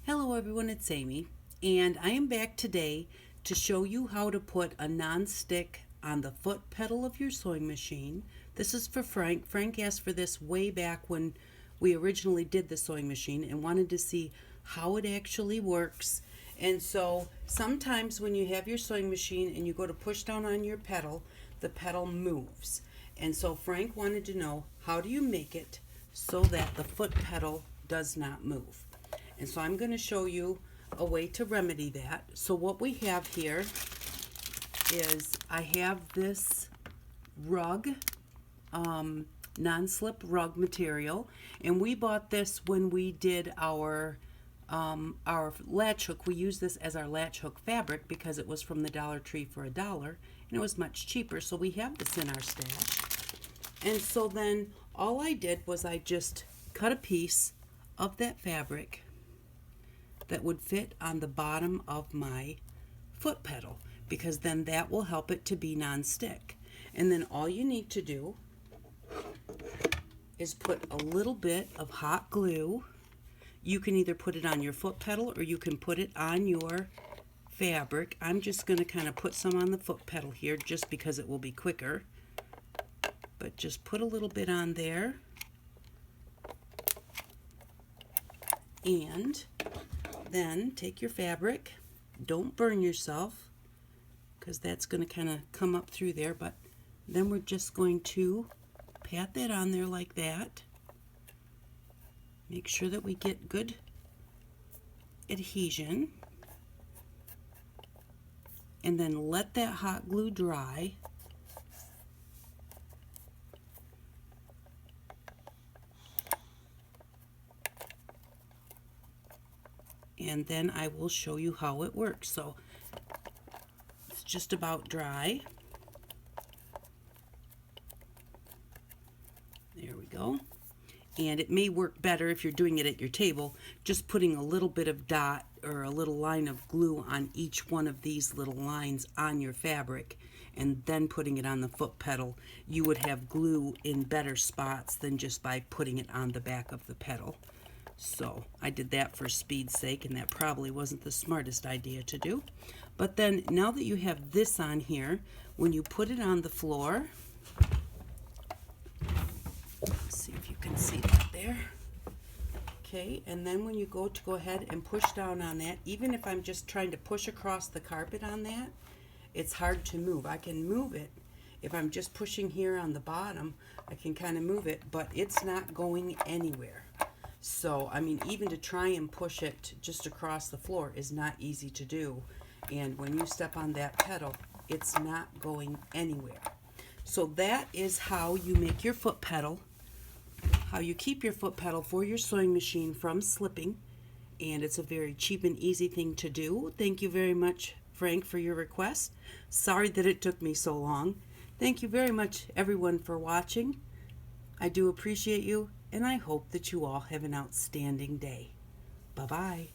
Hello everyone, it's Amy, and I am back today to show you how to put a non-stick on the foot pedal of your sewing machine. This is for Frank. Frank asked for this way back when we originally did the sewing machine and wanted to see how it actually works. And so sometimes when you have your sewing machine and you go to push down on your pedal, the pedal moves. And so Frank wanted to know, how do you make it so that the foot pedal does not move? And so I'm going to show you a way to remedy that. So what we have here is I have this rug, non-slip rug material, and we bought this when we did our latch hook. We used this as our latch hook fabric because it was from the Dollar Tree for $1 and it was much cheaper. So we have this in our stash. And so then all I did was I just cut a piece of that fabric that would fit on the bottom of my foot pedal, because then that will help it to be non-stick. And then all you need to do is put a little bit of hot glue. You can either put it on your foot pedal or you can put it on your fabric. I'm just going to kind of put some on the foot pedal here just because it will be quicker. But just put a little bit on there. And then take your fabric. Don't burn yourself because that's going to kind of come up through there, but then we're just going to pat that on there like that. Make sure that we get good adhesion, and then let that hot glue dry. And then I will show you how it works. So it's just about dry. There we go. And it may work better if you're doing it at your table, just putting a little bit of dot or a little line of glue on each one of these little lines on your fabric and then putting it on the foot pedal. You would have glue in better spots than just by putting it on the back of the pedal. So I did that for speed's sake, and that probably wasn't the smartest idea to do. But then now that you have this on here, when you put it on the floor, let's see if you can see that there. Okay, and then when you go ahead and push down on that, even if I'm just trying to push across the carpet on that, it's hard to move. I can move it. If I'm just pushing here on the bottom, I can kind of move it, but it's not going anywhere. So, I mean, even to try and push it just across the floor is not easy to do. And when you step on that pedal, it's not going anywhere. So that is how you make your foot pedal, how you keep your foot pedal for your sewing machine from slipping. And it's a very cheap and easy thing to do. Thank you very much, Frank, for your request. Sorry that it took me so long. Thank you very much, everyone, for watching. I do appreciate you, and I hope that you all have an outstanding day. Bye-bye.